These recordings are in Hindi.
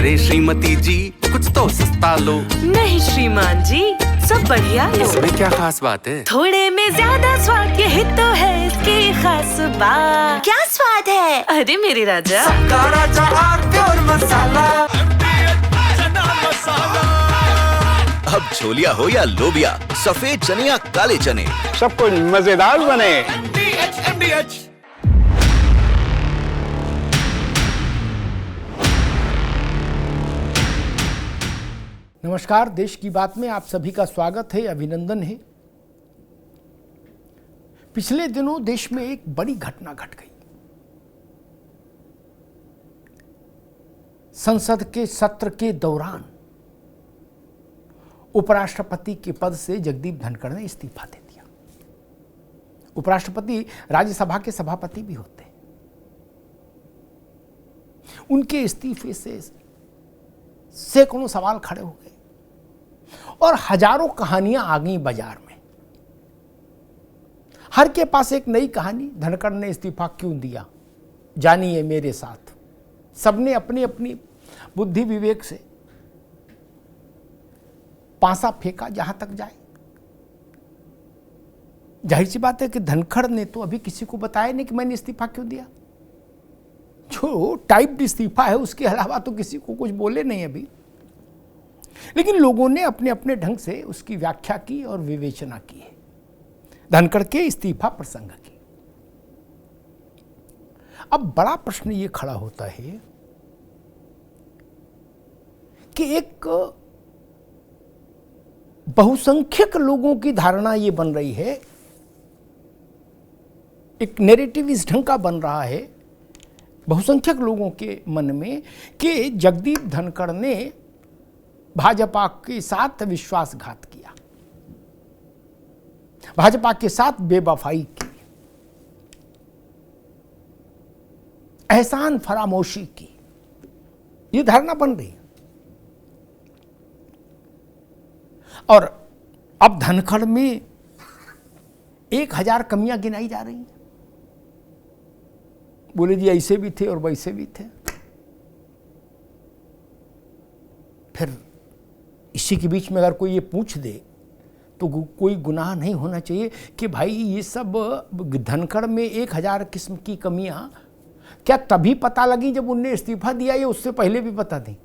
अरे श्रीमती जी कुछ तो सस्ता लो। नहीं श्रीमान जी, सब बढ़िया लो। इसमें क्या खास बात है? थोड़े में ज्यादा स्वाद, यही तो है इसकी खास बात। क्या स्वाद है? अरे मेरे राजा, सबका राजा आरती और मसाला। अब छोलिया हो या लोबिया, सफेद चने या काले चने, सब कुछ मजेदार बने। नमस्कार, देश की बात में आप सभी का स्वागत है, अभिनंदन है। पिछले दिनों देश में एक बड़ी घटना घट गई। संसद के सत्र के दौरान उपराष्ट्रपति के पद से जगदीप धनखड़ ने इस्तीफा दे दिया। उपराष्ट्रपति राज्यसभा के सभापति भी होते हैं। उनके इस्तीफे से सैकड़ों सवाल खड़े हो गए और हजारों कहानियां आ गई बाजार में। हर के पास एक नई कहानी, धनखड़ ने इस्तीफा क्यों दिया, जानिए मेरे साथ। सबने अपनी अपनी बुद्धि विवेक से पांसा फेंका जहां तक जाए। जाहिर सी बात है कि धनखड़ ने तो अभी किसी को बताया नहीं कि मैंने इस्तीफा क्यों दिया। जो टाइप्ड इस्तीफा है उसके अलावा तो किसी को कुछ बोले नहीं अभी। लेकिन लोगों ने अपने अपने ढंग से उसकी व्याख्या की और विवेचना की है, धनखड़ के इस्तीफा प्रसंग की। अब बड़ा प्रश्न ये खड़ा होता है कि एक बहुसंख्यक लोगों की धारणा ये बन रही है, एक नैरेटिव इस ढंग का बन रहा है बहुसंख्यक लोगों के मन में कि जगदीप धनखड़ ने भाजपा के साथ विश्वासघात किया, भाजपा के साथ बेवफाई की, एहसान फरामोशी की, ये धारणा बन रही है। और अब धनखड़ में 1000 कमियां गिनाई जा रही हैं। बोले जी ऐसे भी थे और वैसे भी थे। फिर इसी के बीच में अगर कोई ये पूछ दे तो कोई गुनाह नहीं होना चाहिए कि भाई ये सब धनखड़ में 1000 किस्म की कमियां क्या तभी पता लगी जब उनने इस्तीफा दिया, या उससे पहले भी पता थी?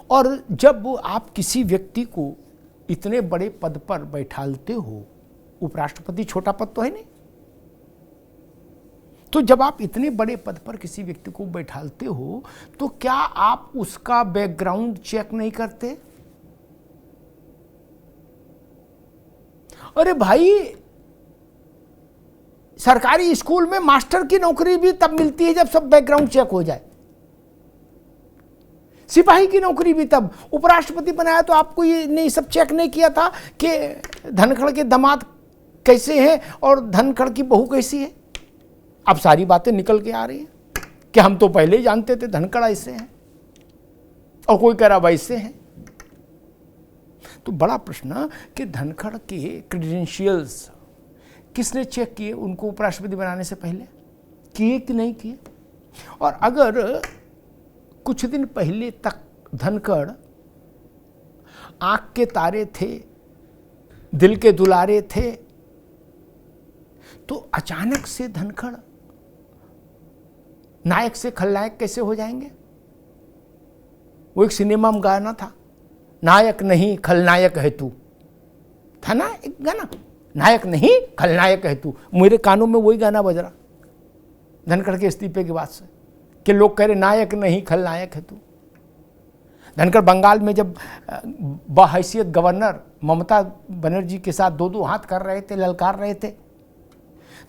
और जब आप किसी व्यक्ति को इतने बड़े पद पर बैठालते हो, उपराष्ट्रपति छोटा पद तो है नहीं, तो जब आप इतने बड़े पद पर किसी व्यक्ति को बैठालते हो तो क्या आप उसका बैकग्राउंड चेक नहीं करते? अरे भाई, सरकारी स्कूल में मास्टर की नौकरी भी तब मिलती है जब सब बैकग्राउंड चेक हो जाए। सिपाही की नौकरी भी तब। उपराष्ट्रपति बनाया तो आपको ये नहीं सब चेक नहीं किया था कि धनखड़ के दामाद कैसे हैं और धनखड़ की बहू कैसी है? अब सारी बातें निकल के आ रही हैं कि हम तो पहले ही जानते थे धनखड़ ऐसे हैं, और कोई कह रहा वैसे हैं। तो बड़ा प्रश्न कि धनखड़ के क्रेडेंशियल्स किसने चेक किए उनको उपराष्ट्रपति बनाने से पहले? किए कि नहीं किए? और अगर कुछ दिन पहले तक धनखड़ आंख के तारे थे, दिल के दुलारे थे, तो अचानक से धनखड़ नायक से खलनायक कैसे हो जाएंगे? वो एक सिनेमा में गाना था, नायक नहीं खलनायक है तू, था ना एक गाना, नायक नहीं खलनायक है तू। मेरे कानों में वही गाना बज रहा धनखड़ के इस्तीफे के बाद से, कि लोग कह रहे नायक नहीं खलनायक है तू। धनखड़ बंगाल में जब बहैसियत गवर्नर ममता बनर्जी के साथ दो हाथ कर रहे थे, ललकार रहे थे,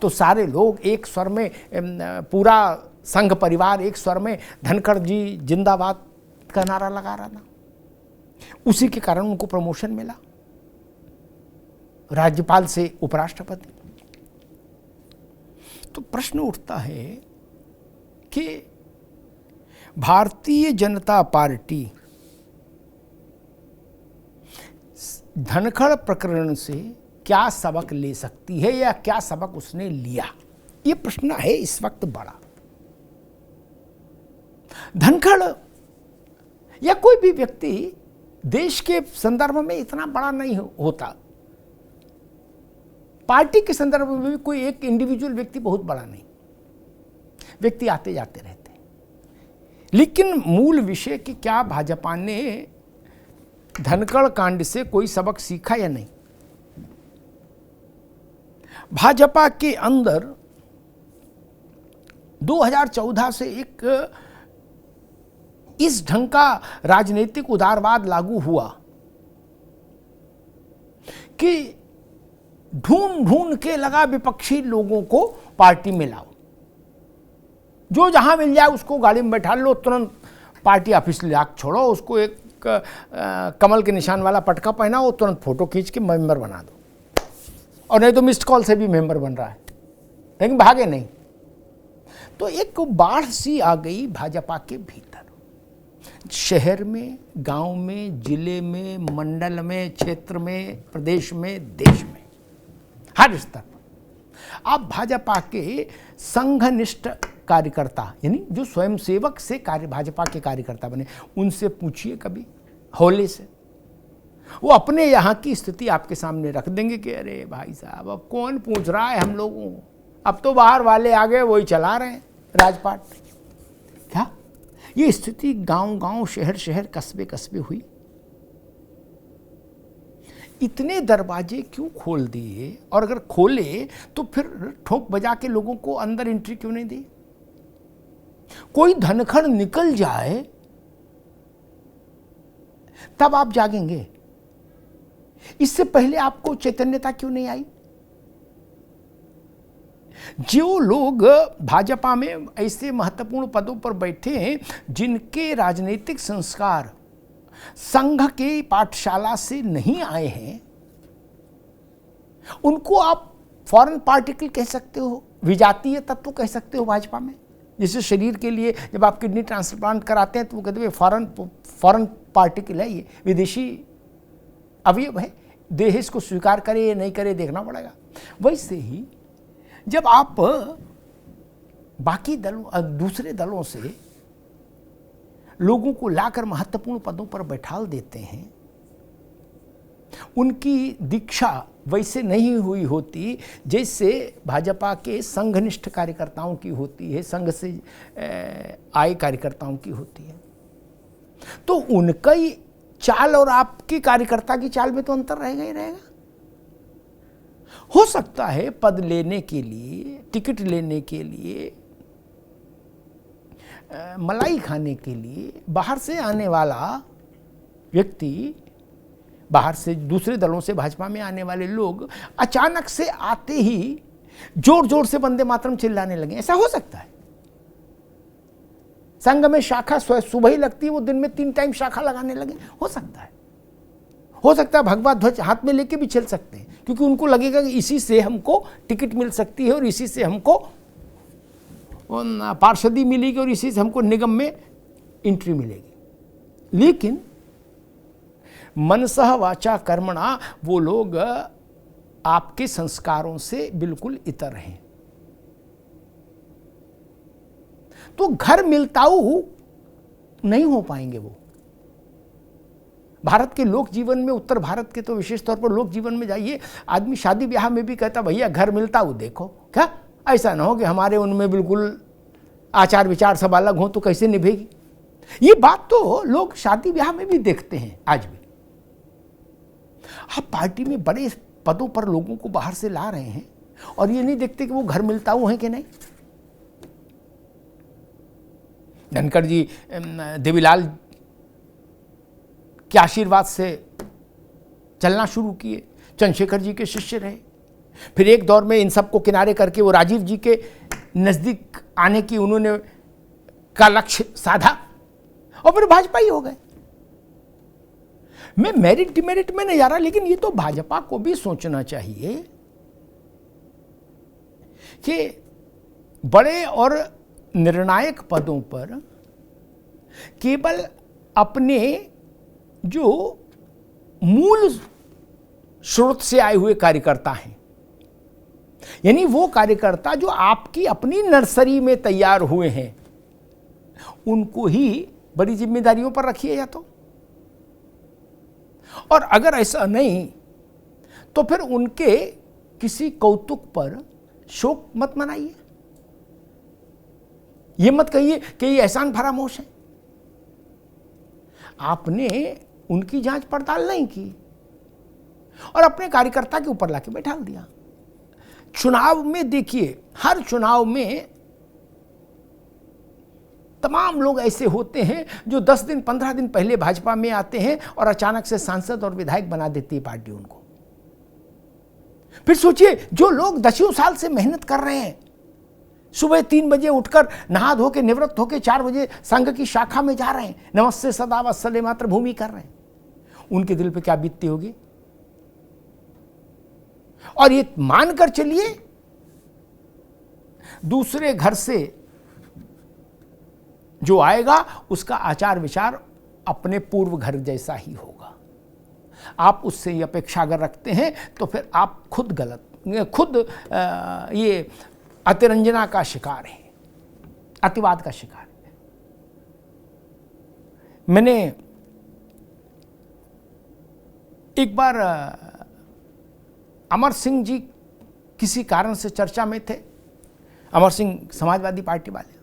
तो सारे लोग एक स्वर में, पूरा संघ परिवार एक स्वर में धनखड़ जी जिंदाबाद का नारा लगा रहा था। उसी के कारण उनको प्रमोशन मिला राज्यपाल से उपराष्ट्रपति। तो प्रश्न उठता है कि भारतीय जनता पार्टी धनखड़ प्रकरण से क्या सबक ले सकती है या क्या सबक उसने लिया, ये प्रश्न है इस वक्त बड़ा। धनखड़ या कोई भी व्यक्ति देश के संदर्भ में इतना बड़ा नहीं होता। पार्टी के संदर्भ में भी कोई एक इंडिविजुअल व्यक्ति बहुत बड़ा नहीं, व्यक्ति आते जाते रहते हैं। लेकिन मूल विषय कि क्या भाजपा ने धनखड़ कांड से कोई सबक सीखा या नहीं। भाजपा के अंदर 2014 से एक इस ढंग का राजनीतिक उदारवाद लागू हुआ कि ढूंढ ढूंढ के लगा विपक्षी लोगों को पार्टी में लाओ, जो जहां मिल जाए उसको गाड़ी में बैठा लो, तुरंत पार्टी ऑफिस ले आके छोड़ो, उसको एक कमल के निशान वाला पटका पहनाओ, तुरंत फोटो खींच के मेंबर बना दो, और नहीं तो मिस्ड कॉल से भी मेंबर बन रहा है, लेकिन भागे नहीं। तो एक बाढ़ सी आ गई भाजपा के भीतर, शहर में, गांव में, जिले में, मंडल में, क्षेत्र में, प्रदेश में, देश में, हर स्तर पर। आप भाजपा के संघनिष्ठ कार्यकर्ता यानी जो स्वयंसेवक से भाजपा के कार्यकर्ता बने, उनसे पूछिए कभी हौले से, वो अपने यहाँ की स्थिति आपके सामने रख देंगे कि अरे भाई साहब अब कौन पूछ रहा है हम लोगों को, अब तो बाहर वाले आ गए वही चला रहे हैं राजपाट। क्या ये स्थिति गांव गांव, शहर शहर, कस्बे कस्बे हुई? इतने दरवाजे क्यों खोल दिए, और अगर खोले तो फिर ठोक बजा के लोगों को अंदर एंट्री क्यों नहीं दी? कोई धनखड़ निकल जाए तब आप जागेंगे, इससे पहले आपको चैतन्यता क्यों नहीं आई? जो लोग भाजपा में ऐसे महत्वपूर्ण पदों पर बैठे हैं जिनके राजनीतिक संस्कार संघ के पाठशाला से नहीं आए हैं, उनको आप फॉरेन पार्टिकल कह सकते हो, विजातीय तत्व कह सकते हो भाजपा में। जैसे शरीर के लिए जब आप किडनी ट्रांसप्लांट कराते हैं तो वो कहते हैं फॉरेन पार्टिकल है, ये विदेशी अवयव है, देह इसको स्वीकार करे या नहीं करे देखना पड़ेगा। वैसे ही जब आप बाकी दलों, दूसरे दलों से लोगों को लाकर महत्वपूर्ण पदों पर बैठा देते हैं, उनकी दीक्षा वैसे नहीं हुई होती जैसे भाजपा के संघनिष्ठ कार्यकर्ताओं की होती है, संघ से आए कार्यकर्ताओं की होती है। तो उनका ही चाल और आपकी कार्यकर्ता की चाल में तो अंतर रहेगा ही रहेगा। हो सकता है पद लेने के लिए, टिकट लेने के लिए, मलाई खाने के लिए बाहर से आने वाला व्यक्ति, बाहर से दूसरे दलों से भाजपा में आने वाले लोग अचानक से आते ही जोर जोर से वंदे मातरम चिल्लाने लगे, ऐसा हो सकता है। संघ में शाखा सुबह ही लगती है, वो दिन में 3 टाइम शाखा लगाने लगे, हो सकता है। हो सकता है भगवा ध्वज हाथ में लेके भी चल सकते हैं, क्योंकि उनको लगेगा कि इसी से हमको टिकट मिल सकती है और इसी से हमको पार्षदी मिलेगी और इसी से हमको निगम में एंट्री मिलेगी। लेकिन मनसः वाचा कर्मणा वो लोग आपके संस्कारों से बिल्कुल इतर हैं। तो घर मिलताऊ नहीं हो पाएंगे वो। भारत के लोक जीवन में, उत्तर भारत के तो विशेष तौर पर लोक जीवन में जाइए, आदमी शादी ब्याह में भी कहता भैया घर मिलताऊ देखो। क्या ऐसा ना हो कि हमारे उनमें बिल्कुल आचार विचार सब अलग हो तो कैसे निभेगी? ये बात तो लोग शादी ब्याह में भी देखते हैं आज भी। आप पार्टी में बड़े पदों पर लोगों को बाहर से ला रहे हैं और ये नहीं देखते कि वो घर मिलताऊ हैं कि नहीं। धनखड़ जी देवीलाल के आशीर्वाद से चलना शुरू किए, चंद्रशेखर जी के शिष्य रहे, फिर एक दौर में इन सबको किनारे करके वो राजीव जी के नजदीक आने की उन्होंने का लक्ष्य साधा और फिर भाजपा ही हो गए। मैं मेरिट डिमेरिट में नहीं जा रहा, लेकिन ये तो भाजपा को भी सोचना चाहिए कि बड़े और निर्णायक पदों पर केवल अपने जो मूल स्रोत से आए हुए कार्यकर्ता हैं, यानी वो कार्यकर्ता जो आपकी अपनी नर्सरी में तैयार हुए हैं, उनको ही बड़ी जिम्मेदारियों पर रखिए या तो, और अगर ऐसा नहीं तो फिर उनके किसी कौतुक पर शोक मत मनाइए। ये मत कहिए कि ये एहसान फरामोश है। आपने उनकी जांच पड़ताल नहीं की और अपने कार्यकर्ता के ऊपर लाके बैठा दिया। चुनाव में देखिए, हर चुनाव में तमाम लोग ऐसे होते हैं जो 10 दिन 15 दिन पहले भाजपा में आते हैं और अचानक से सांसद और विधायक बना देती है पार्टी उनको। फिर सोचिए, जो लोग 10 साल से मेहनत कर रहे हैं, सुबह 3 बजे उठकर नहा धो के निवृत्त होकर 4 बजे संघ की शाखा में जा रहे हैं, नमस्ते सदा वत्सले मातृभूमि कर रहे हैं, उनके दिल पे क्या बीतती होगी। और ये मानकर चलिए, दूसरे घर से जो आएगा उसका आचार विचार अपने पूर्व घर जैसा ही होगा। आप उससे ये अपेक्षा अगर रखते हैं तो फिर आप खुद ये अतिरंजना का शिकार है, अतिवाद का शिकार है। मैंने एक बार अमर सिंह जी किसी कारण से चर्चा में थे, अमर सिंह समाजवादी पार्टी वाले,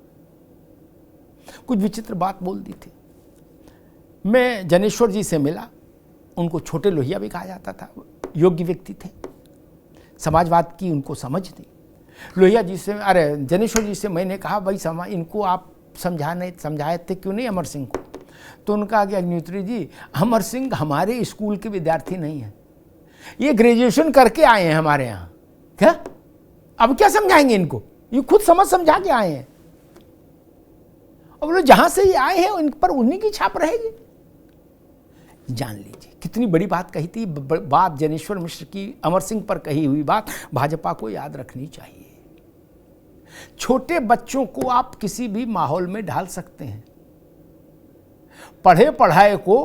कुछ विचित्र बात बोल दी थी। मैं जनेश्वर जी से मिला, उनको छोटे लोहिया भी कहा जाता था, योग्य व्यक्ति थे, समाजवाद की उनको समझ थी। लोहिया जी से, अरे जनेश्वर जी से मैंने कहा, भाई इनको आप समझाए थे क्यों नहीं अमर सिंह को? तो उनका आगे, अग्निहोत्री जी, अमर सिंह हमारे स्कूल के विद्यार्थी नहीं है, ये ग्रेजुएशन करके आए हैं हमारे यहाँ। क्या अब क्या समझाएंगे इनको, ये खुद समझा के आए हैं। और बोले जहां से ये आए हैं उन पर उन्हीं की छाप रहेगी। जान लीजिए कितनी बड़ी बात कही थी। बात जनेश्वर मिश्र की अमर सिंह पर कही हुई बात भाजपा को याद रखनी चाहिए। छोटे बच्चों को आप किसी भी माहौल में ढाल सकते हैं, पढ़े पढ़ाए को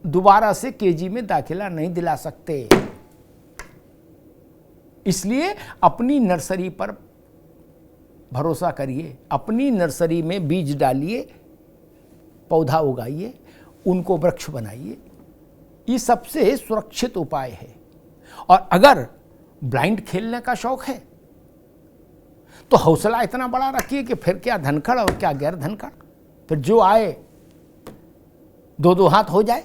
दोबारा से केजी में दाखिला नहीं दिला सकते। इसलिए अपनी नर्सरी पर भरोसा करिए, अपनी नर्सरी में बीज डालिए, पौधा उगाइए, उनको वृक्ष बनाइए। ये सबसे सुरक्षित उपाय है। और अगर ब्लाइंड खेलने का शौक है तो हौसला इतना बड़ा रखिए कि फिर क्या धनखड़ और क्या गैर धनखड़, फिर जो आए 2-2 हाथ हो जाए।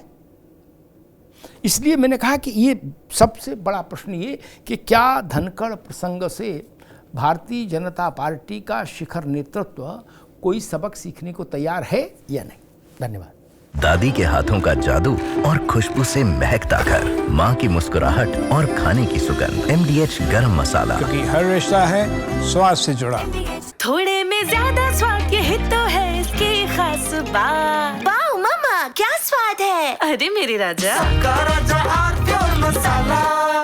इसलिए मैंने कहा कि ये सबसे बड़ा प्रश्न ये कि क्या धनखड़ प्रसंग से भारतीय जनता पार्टी का शिखर नेतृत्व कोई सबक सीखने को तैयार है या नहीं। धन्यवाद। दादी के हाथों का जादू और खुशबू से महकता घर, माँ की मुस्कुराहट और खाने की सुगंध। MDH गरम मसाला, क्योंकि हर रिश्ता है स्वाद से जुड़ा। थोड़े में ज्यादा स्वाद, यही तो है इसकी खास बात। वाओ मम्मा, क्या स्वाद है। अरे मेरे राजा, का राजा आरती और मसाला।